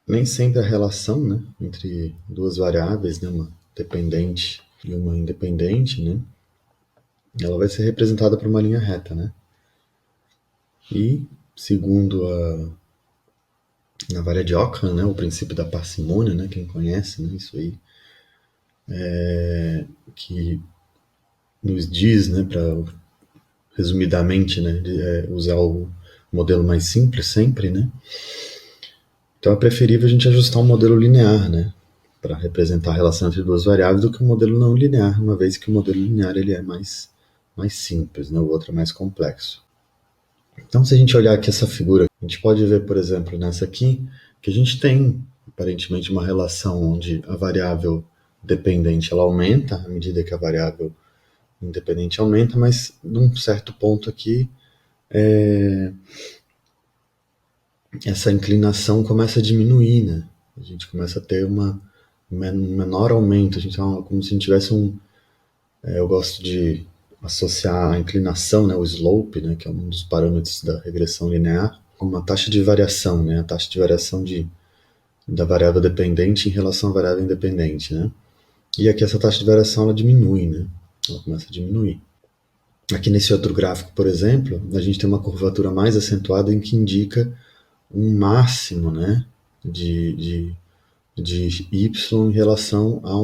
Nem sempre a relação, né, entre duas variáveis, né, uma dependente e uma independente, né, ela vai ser representada por uma linha reta, né? E, segundo a Varia de Ockham, né, o princípio da parcimônia, né, quem conhece, né, isso aí, que nos diz, né, para resumidamente, né, usar o modelo mais simples sempre, né? Então é preferível a gente ajustar um modelo linear, né, para representar a relação entre duas variáveis do que um modelo não linear, uma vez que o modelo linear ele é mais simples, né, o outro é mais complexo. Então, se a gente olhar aqui essa figura, a gente pode ver, por exemplo, nessa aqui, que a gente tem aparentemente uma relação onde a variável dependente ela aumenta à medida que a variável independente aumenta, mas num certo ponto aqui essa inclinação começa a diminuir, né? A gente começa a ter um menor aumento, a gente como se a gente tivesse eu gosto de associar a inclinação, né, o slope, né, que é um dos parâmetros da regressão linear, com uma taxa de variação, né, a taxa de variação da variável dependente em relação à variável independente, né? E aqui essa taxa de variação ela diminui, né? Ela começa a diminuir. Aqui nesse outro gráfico, por exemplo, a gente tem uma curvatura mais acentuada em que indica um máximo, né, de, de y em relação a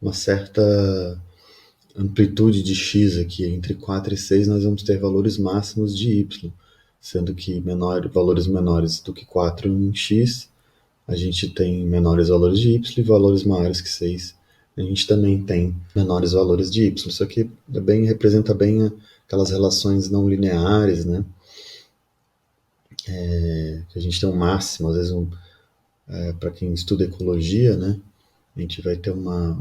uma certa amplitude de x aqui, entre 4 e 6 nós vamos ter valores máximos de y, sendo que valores menores do que 4 em x, a gente tem menores valores de y e valores maiores que 6, a gente também tem menores valores de y. Isso aqui representa bem aquelas relações não lineares, né? Que a gente tem um máximo, às vezes para quem estuda ecologia, né? A gente vai ter uma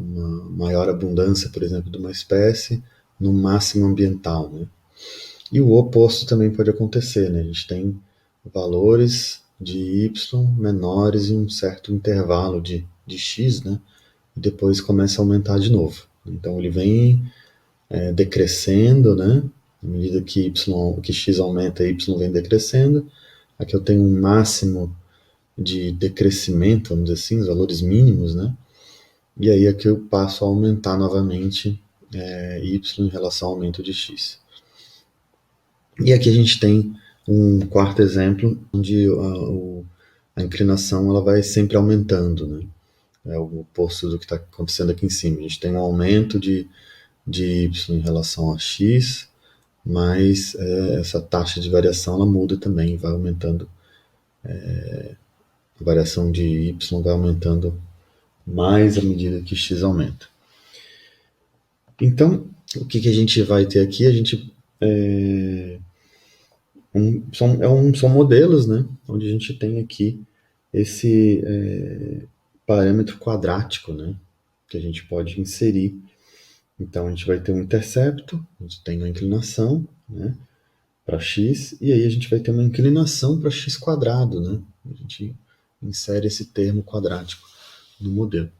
maior abundância, por exemplo, de uma espécie no máximo ambiental, né? E o oposto também pode acontecer, né? A gente tem valores de y menores em um certo intervalo de x, né? E depois começa a aumentar de novo. Então ele vem decrescendo, né? À medida que x aumenta, y vem decrescendo. Aqui eu tenho um máximo de decrescimento, vamos dizer assim, os valores mínimos, né? E aí aqui eu passo a aumentar novamente y em relação ao aumento de x. E aqui a gente tem um quarto exemplo onde a inclinação ela vai sempre aumentando, né? É o oposto do que está acontecendo aqui em cima. A gente tem um aumento de y em relação a x, mas essa taxa de variação ela muda também, vai aumentando. A variação de y vai aumentando mais à medida que x aumenta. Então, o que a gente vai ter aqui? A gente são modelos, né? Onde a gente tem aqui esse parâmetro quadrático, né? Que a gente pode inserir. Então a gente vai ter um intercepto, a gente tem uma inclinação, né? Para x, e aí a gente vai ter uma inclinação para x quadrado, né? A gente insere esse termo quadrático no modelo,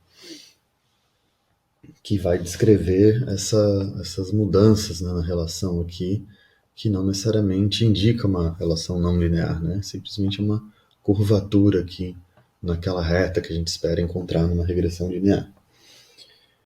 que vai descrever essas mudanças, né, na relação aqui, que não necessariamente indica uma relação não linear, né? Simplesmente uma curvatura aqui naquela reta que a gente espera encontrar numa regressão linear.